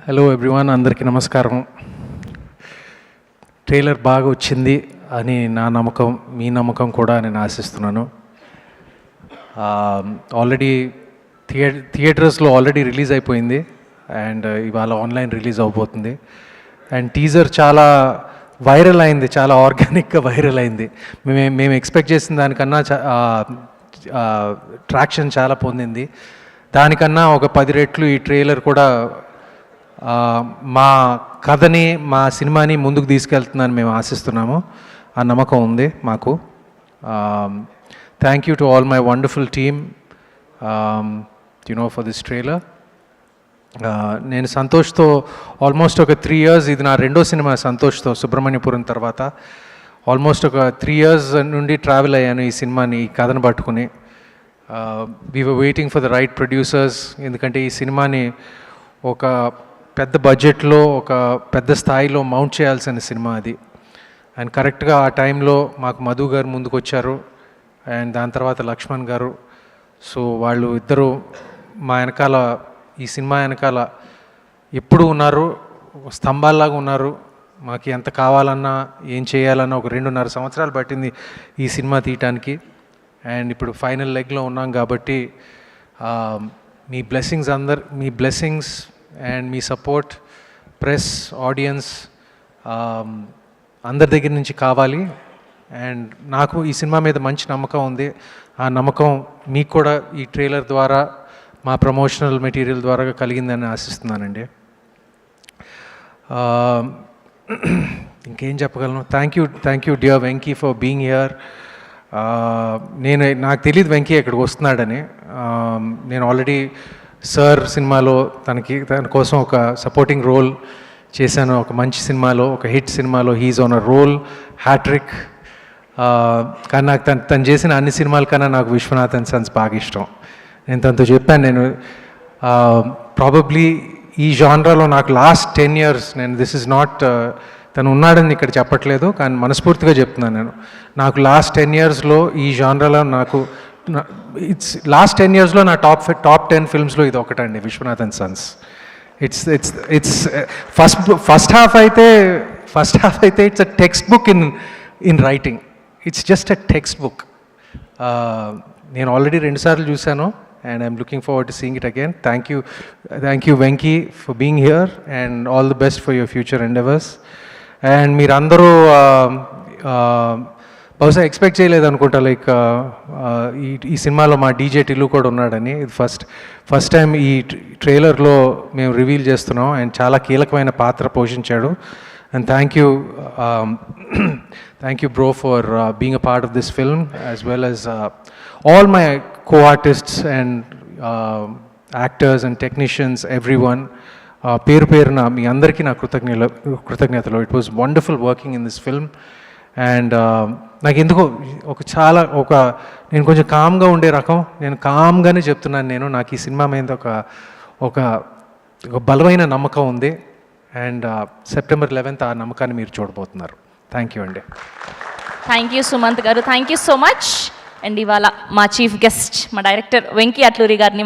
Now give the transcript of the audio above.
Hello everyone, అందరికీ నమస్కారం. Trailer బాగా వచ్చింది అని నా నమ్మకం, మీ నమ్మకం కూడా నేను ఆశిస్తున్నాను. ఆల్రెడీ థియేటర్స్లో ఆల్రెడీ రిలీజ్ అయిపోయింది అండ్ ఇవాళ ఆన్లైన్ రిలీజ్ అవబోతుంది. అండ్ టీజర్ చాలా వైరల్ అయింది, చాలా ఆర్గానిక్గా వైరల్ అయింది. మేము ఎక్స్పెక్ట్ చేసిన దానికన్నా ట్రాక్షన్ చాలా పొందింది. దానికన్నా ఒక 10 రెట్లు ఈ ట్రైలర్ కూడా మా కథని, మా సినిమాని ముందుకు తీసుకెళ్తుందని మేము ఆశిస్తున్నాము. ఆ నమ్మకం ఉంది మాకు. Thank you to all my wonderful team for this trailer. నేను సంతోష్తో ఆల్మోస్ట్ ఒక 3 years, ఇది నా రెండో సినిమా సంతోష్తో, సుబ్రహ్మణ్యపురం తర్వాత ఆల్మోస్ట్ ఒక 3 years నుండి ట్రావెల్ అయ్యాను ఈ సినిమాని, ఈ కథను పట్టుకుని. We were waiting for the right producers. ఎందుకంటే ఈ సినిమాని ఒక పెద్ద బడ్జెట్లో, ఒక పెద్ద స్థాయిలో మౌంట్ చేయాల్సిన సినిమా అది. అండ్ కరెక్ట్గా ఆ టైంలో మాకు మధు గారు ముందుకు వచ్చారు అండ్ దాని తర్వాత లక్ష్మణ్ గారు. సో వాళ్ళు ఇద్దరు మా వెనకాల, ఈ సినిమా వెనకాల ఎప్పుడు ఉన్నారు, స్తంభాల్లాగా ఉన్నారు. మాకు ఎంత కావాలన్నా, ఏం చేయాలన్నా ఒక 2.5 సంవత్సరాలు పట్టింది ఈ సినిమా తీయటానికి. అండ్ ఇప్పుడు ఫైనల్ లెగ్లో ఉన్నాం కాబట్టి మీ బ్లెస్సింగ్స్ అండ్ మీ సపోర్ట్, ప్రెస్, ఆడియన్స్ అందరి దగ్గర నుంచి కావాలి. అండ్ నాకు ఈ సినిమా మీద మంచి నమ్మకం ఉంది. ఆ నమ్మకం మీకు కూడా ఈ ట్రైలర్ ద్వారా, మా ప్రమోషనల్ మెటీరియల్ ద్వారా కలిగిందని ఆశిస్తున్నానండి. ఇంకేం చెప్పగలను? Thank you dear Venky for being here. నాకు తెలియదు వెంకీ ఇక్కడికి వస్తున్నాడని. నేను ఆల్రెడీ సార్ సినిమాలో తన కోసం ఒక సపోర్టింగ్ రోల్ చేశాను. ఒక మంచి సినిమాలో, ఒక హిట్ సినిమాలో he's on a roll, hattrick. కానీ నాకు తను చేసిన అన్ని సినిమాల కన్నా నాకు విశ్వనాథ్ అండ్ సన్స్ బాగా ఇష్టం. నేను తనతో చెప్పాను, నేను ప్రాబబ్లీ ఈ జానరాలో నాకు లాస్ట్ 10 years, నేను దిస్ ఇస్ నాట్ తను ఉన్నాడని ఇక్కడ చెప్పట్లేదు, కానీ మనస్ఫూర్తిగా చెప్తున్నాను. నాకు లాస్ట్ 10 yearsలో ఈ జానరాలో నాకు లాస్ట్ 10 yearsలో నా టాప్ 10 ఫిల్మ్స్లో ఇది ఒకటండి, Viswanath and sons. It's first half అయితే it's a textbook in writing. It's just a textbook. నేను ఆల్రెడీ 2 సార్లు చూశాను and I'm looking forward to seeing it again. Thank you Venki for being here and all the best for your future endeavors. And మీరందరూ బహుశా expect చేయలేదు అనుకుంటా, like ఈ సినిమాలో మా డీజే టిల్లు కూడా ఉన్నాడని. ఇది ఫస్ట్ టైం ఈ ట్రైలర్లో మేము రివీల్ చేస్తున్నాం. అండ్ చాలా కీలకమైన పాత్ర పోషించాడు. And thank you bro for being a part of this film, as well as all my co-artists and actors and technicians, everyone. పేరున మీ అందరికీ నా కృతజ్ఞతలు. It was wonderful working in this film. And నాకు ఎందుకో నేను కొంచెం కామ్గా ఉండే రకం. నేను కామ్గానే చెప్తున్నాను. నాకు ఈ సినిమా మీద ఒక బలమైన నమ్మకం ఉంది. అండ్ September 11th ఆ నమ్మకాన్ని మీరు చూడబోతున్నారు. థ్యాంక్ యూ అండి. థ్యాంక్ యూ సుమంత్ గారు, thank you so much. And ఇవాళ మా చీఫ్ గెస్ట్, మా డైరెక్టర్ వెంకీ అట్లూరి గారిని